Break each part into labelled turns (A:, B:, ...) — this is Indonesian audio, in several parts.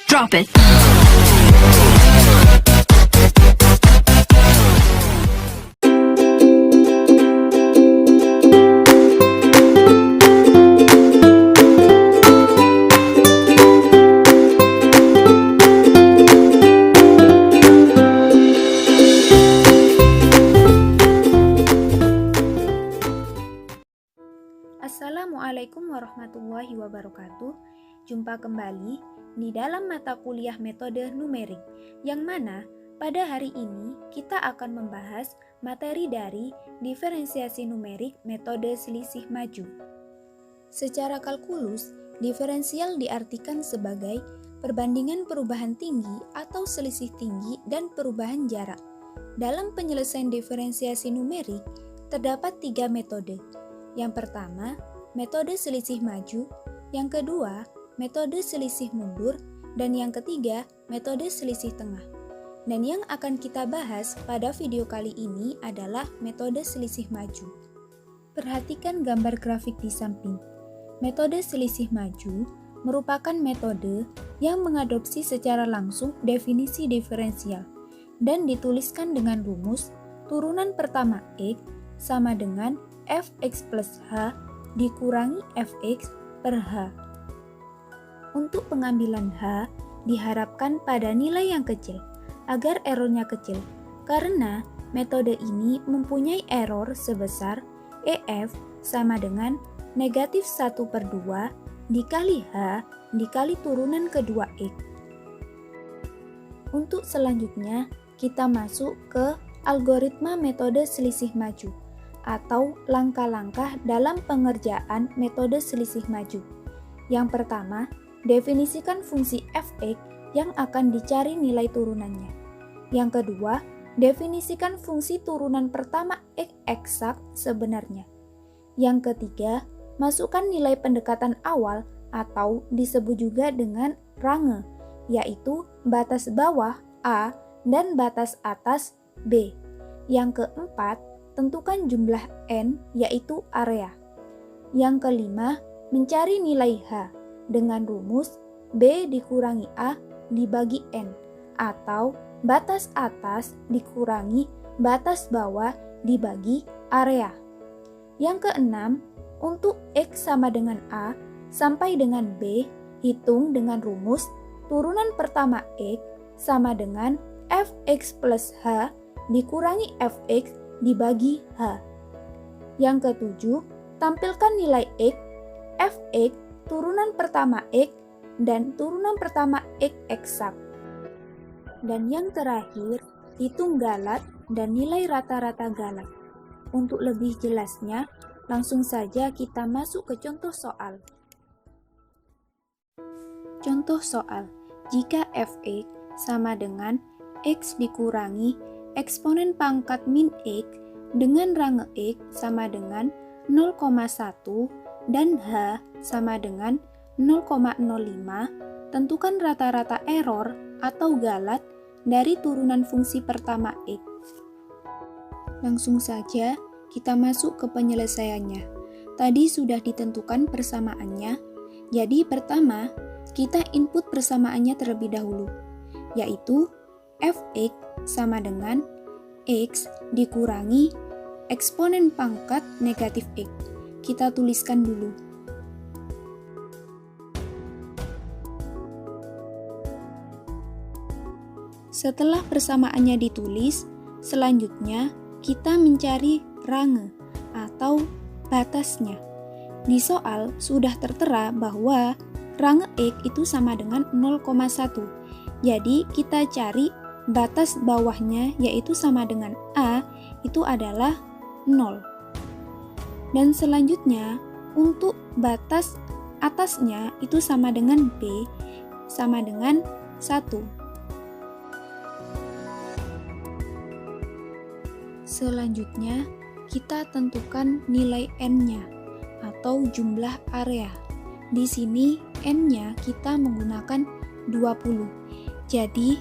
A: Drop it.
B: Assalamualaikum warahmatullahi wabarakatuh. Jumpa kembali di dalam mata kuliah metode numerik, yang mana pada hari ini kita akan membahas materi dari diferensiasi numerik metode selisih maju. Secara kalkulus, diferensial diartikan sebagai perbandingan perubahan tinggi atau selisih tinggi dan perubahan jarak. Dalam penyelesaian diferensiasi numerik, terdapat 3 metode. Yang pertama, metode selisih maju, yang kedua, metode selisih mundur, dan yang ketiga, metode selisih tengah. Dan yang akan kita bahas pada video kali ini adalah metode selisih maju. Perhatikan gambar grafik di samping. Metode selisih maju merupakan metode yang mengadopsi secara langsung definisi diferensial dan dituliskan dengan rumus turunan pertama X sama dengan fx plus h dikurangi fx per h. Untuk pengambilan h diharapkan pada nilai yang kecil agar errornya kecil, karena metode ini mempunyai error sebesar ef sama dengan negatif 1/2 dikali h dikali turunan kedua x. Untuk selanjutnya kita masuk ke algoritma metode selisih maju atau langkah-langkah dalam pengerjaan metode selisih maju. Yang pertama, definisikan fungsi fx yang akan dicari nilai turunannya. Yang kedua, definisikan fungsi turunan pertama x eksak sebenarnya. Yang ketiga, masukkan nilai pendekatan awal atau disebut juga dengan range, yaitu batas bawah A dan batas atas B. Yang keempat, tentukan jumlah n, yaitu area. Yang kelima, mencari nilai h dengan rumus b dikurangi a dibagi n, atau batas atas dikurangi batas bawah dibagi area. Yang keenam, untuk x sama dengan a sampai dengan b, hitung dengan rumus turunan pertama x sama dengan fx plus h dikurangi fx dibagi h. Yang ketujuh, tampilkan nilai x, fx, turunan pertama x, dan turunan pertama x eksak. Dan yang terakhir, hitung galat dan nilai rata-rata galat. Untuk lebih jelasnya, langsung saja kita masuk ke contoh soal. Contoh soal, jika fx sama dengan x dikurangi eksponen pangkat min x dengan range x sama dengan 0,1 dan h sama dengan 0,05, tentukan rata-rata error atau galat dari turunan fungsi pertama x. Langsung saja kita masuk ke penyelesaiannya. Tadi sudah ditentukan persamaannya, jadi pertama kita input persamaannya terlebih dahulu, yaitu fx sama dengan x dikurangi eksponen pangkat negatif x. Kita tuliskan dulu. Setelah persamaannya ditulis, selanjutnya kita mencari range atau batasnya. Di soal sudah tertera bahwa range x itu sama dengan 0,1. Jadi kita cari batas bawahnya, yaitu sama dengan A, itu adalah 0. Dan selanjutnya, untuk batas atasnya itu sama dengan B, sama dengan 1. Selanjutnya, kita tentukan nilai N-nya, atau jumlah area. Di sini, N-nya kita menggunakan 20. Jadi,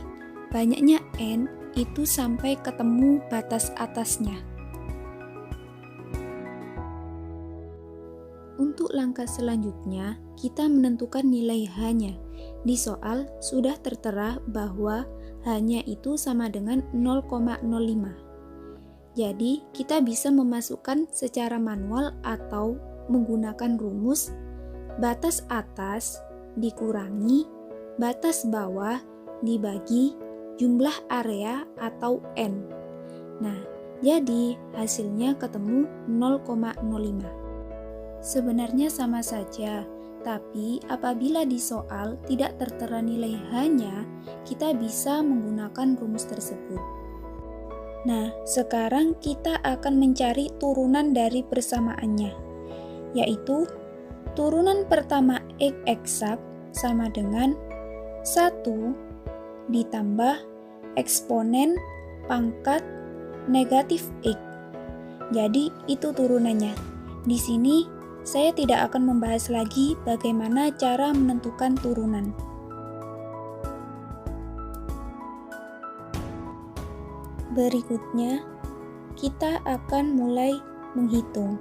B: banyaknya N itu sampai ketemu batas atasnya. Untuk langkah selanjutnya, kita menentukan nilai H-nya. di soal sudah tertera bahwa H-nya itu sama dengan 0,05. Jadi, kita bisa memasukkan secara manual atau menggunakan rumus batas atas dikurangi batas bawah dibagi jumlah area atau N. Nah, jadi hasilnya ketemu 0,05. Sebenarnya sama saja, tapi apabila di soal tidak tertera nilai H-nya, kita bisa menggunakan rumus tersebut. Nah, sekarang kita akan mencari turunan dari persamaannya, yaitu turunan pertama X eksak sama dengan 1 ditambah eksponen pangkat negatif X. Jadi, itu turunannya. Di sini, saya tidak akan membahas lagi bagaimana cara menentukan turunan. Berikutnya, kita akan mulai menghitung.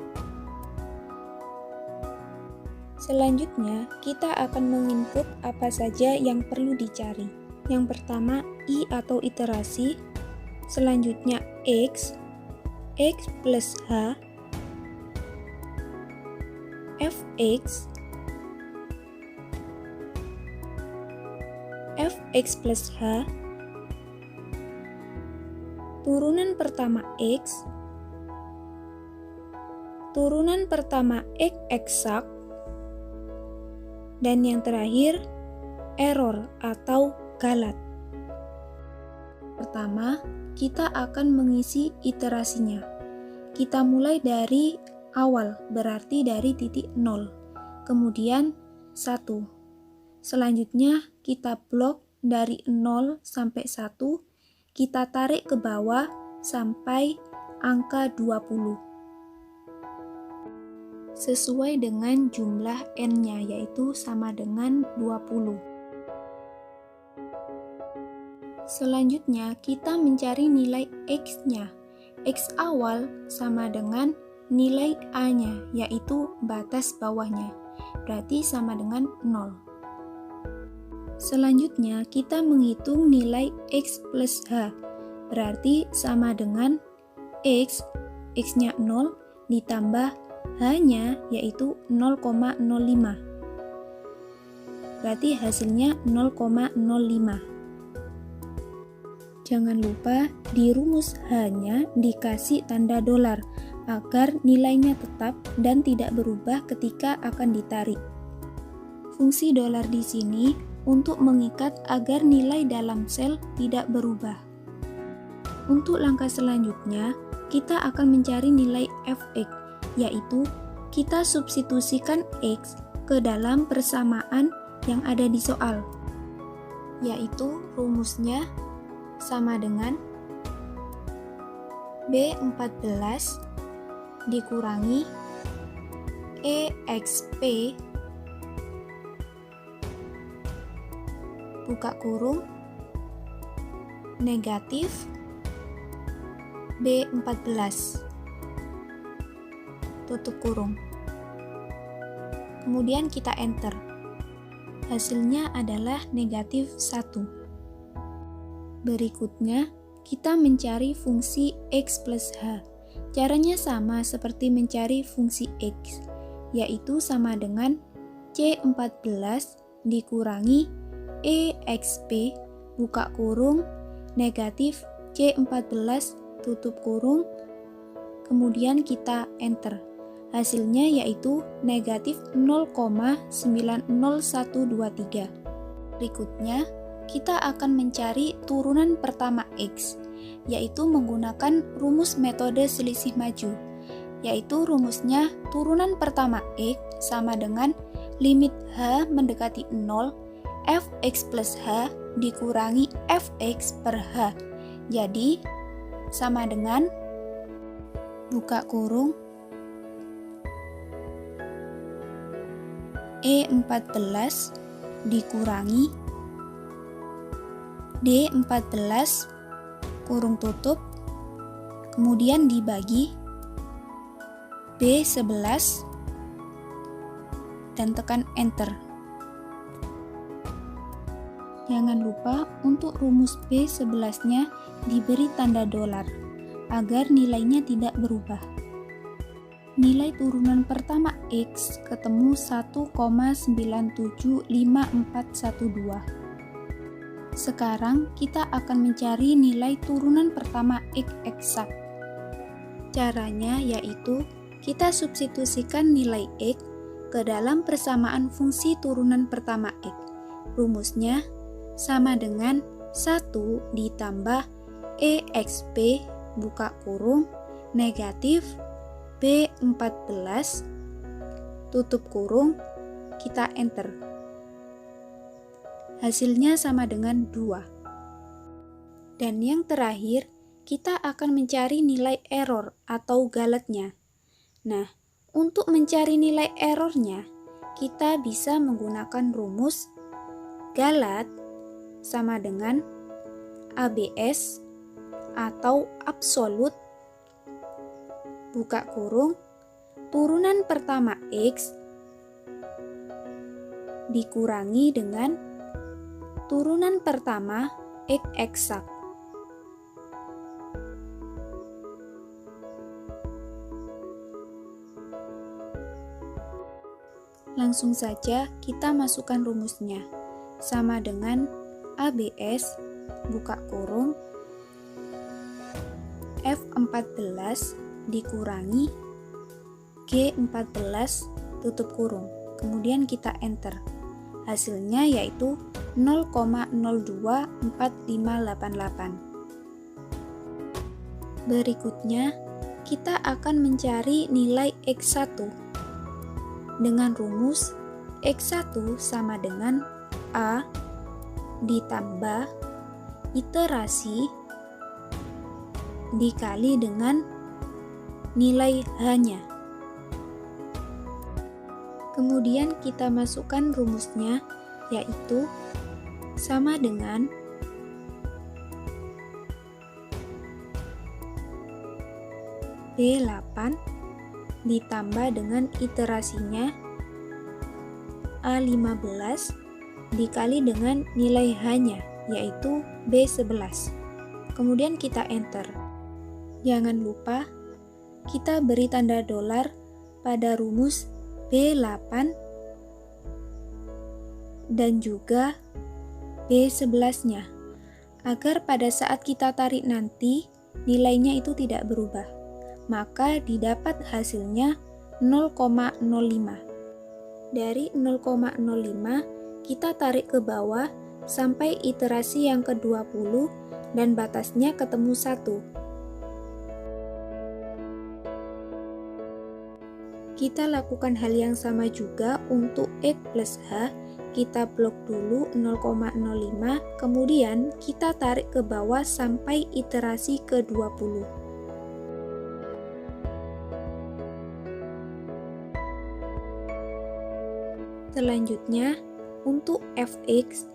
B: Selanjutnya, kita akan menginput apa saja yang perlu dicari. Yang pertama, I atau iterasi. Selanjutnya, X plus H, Fx plus H, turunan pertama X, turunan pertama X eksak, dan yang terakhir error atau galat. Pertama, kita akan mengisi iterasinya. Kita mulai dari awal, berarti dari titik 0, kemudian 1. Selanjutnya kita blok dari 0 sampai 1, kita tarik ke bawah sampai angka 20. Sesuai dengan jumlah N-nya, yaitu sama dengan 20. Selanjutnya, kita mencari nilai X-nya. X awal sama dengan nilai A-nya, yaitu batas bawahnya. Berarti sama dengan 0. Selanjutnya, kita menghitung nilai X plus H. Berarti sama dengan X-nya 0 ditambah H-nya, yaitu 0,05. Berarti hasilnya 0,05. Jangan lupa di rumus H-nya dikasih tanda dolar agar nilainya tetap dan tidak berubah ketika akan ditarik. Fungsi dolar di sini untuk mengikat agar nilai dalam sel tidak berubah. Untuk langkah selanjutnya, kita akan mencari nilai Fx, yaitu kita substitusikan X ke dalam persamaan yang ada di soal, yaitu rumusnya sama dengan B14 dikurangi EXP buka kurung negatif B14 tutup kurung. Kemudian kita enter. Hasilnya adalah negatif 1. Berikutnya, kita mencari fungsi X plus H. Caranya sama seperti mencari fungsi X, yaitu sama dengan C14 dikurangi EXP buka kurung negatif C14 tutup kurung, kemudian kita enter. Hasilnya yaitu negatif 0,90123. Berikutnya, kita akan mencari turunan pertama X, yaitu menggunakan rumus metode selisih maju, yaitu rumusnya turunan pertama X sama dengan limit H mendekati 0, Fx plus H dikurangi Fx per H. Jadi, sama dengan buka kurung E14 dikurangi D14 kurung tutup, kemudian dibagi B11 dan tekan enter. Jangan lupa untuk rumus B11-nya diberi tanda dolar agar nilainya tidak berubah. Nilai turunan pertama X ketemu 1,975412. Sekarang kita akan mencari nilai turunan pertama X eksak. Caranya yaitu kita substitusikan nilai X ke dalam persamaan fungsi turunan pertama X. Rumusnya sama dengan 1 ditambah EXP buka kurung negatif B14 tutup kurung, kita enter. Hasilnya sama dengan 2. Dan yang terakhir, kita akan mencari nilai error atau galetnya. Nah, untuk mencari nilai errornya, kita bisa menggunakan rumus galat sama dengan ABS atau absolut buka kurung turunan pertama X dikurangi dengan turunan pertama X eksak. Langsung saja kita masukkan rumusnya. Sama dengan ABS buka kurung F14 dikurangi G14 tutup kurung. Kemudian kita enter. Hasilnya yaitu 0,024588. Berikutnya, kita akan mencari nilai X1 dengan rumus X1 sama dengan A ditambah iterasi dikali dengan nilai H-nya. Kemudian kita masukkan rumusnya, yaitu sama dengan B8 ditambah dengan iterasinya A15 dikali dengan nilai H-nya, yaitu B11. Kemudian kita enter. Jangan lupa kita beri tanda dolar pada rumus B8 dan juga B11-nya, agar pada saat kita tarik nanti nilainya itu tidak berubah. Maka didapat hasilnya 0,05. Dari 0,05 kita tarik ke bawah sampai iterasi yang ke-20 dan batasnya ketemu 1. Kita lakukan hal yang sama juga untuk X plus H. Kita blok dulu 0,05, kemudian kita tarik ke bawah sampai iterasi ke-20. Selanjutnya, untuk Fx,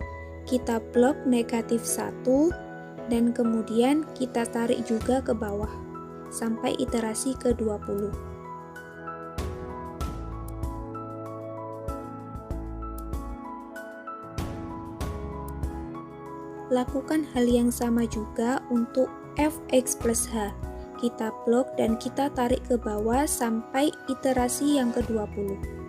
B: kita blok negatif 1, dan kemudian kita tarik juga ke bawah sampai iterasi ke-20. Lakukan hal yang sama juga untuk Fx plus H. Kita blok dan kita tarik ke bawah sampai iterasi yang ke-20.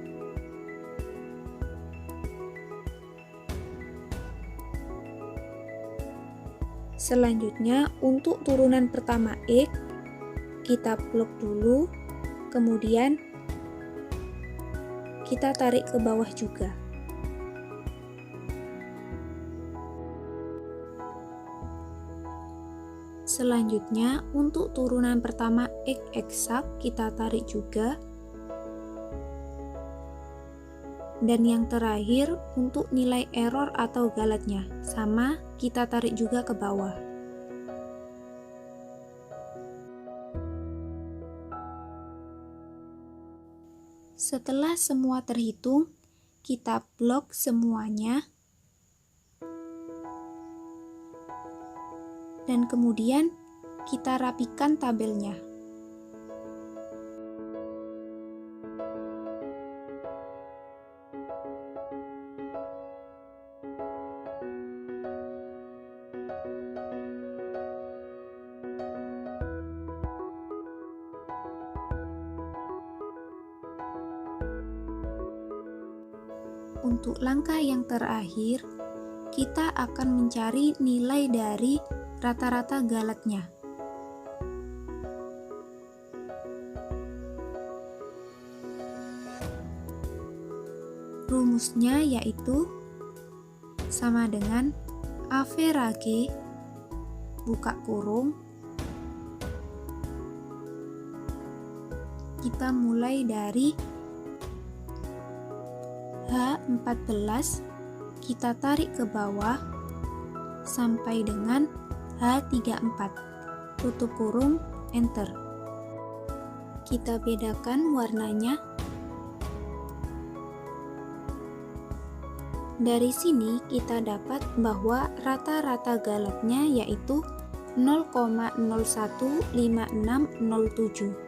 B: Selanjutnya, untuk turunan pertama X, kita blok dulu, kemudian kita tarik ke bawah juga. Selanjutnya, untuk turunan pertama X eksak, kita tarik juga. Dan yang terakhir, untuk nilai error atau galetnya, sama, kita tarik juga ke bawah. Setelah semua terhitung, kita blok semuanya. Dan kemudian kita rapikan tabelnya. untuk langkah yang terakhir, kita akan mencari nilai dari rata-rata galetnya. Rumusnya yaitu sama dengan average buka kurung, kita mulai dari H14, kita tarik ke bawah sampai dengan H34, tutup kurung, enter. Kita bedakan warnanya. Dari sini kita dapat bahwa rata-rata galetnya yaitu 0,015607.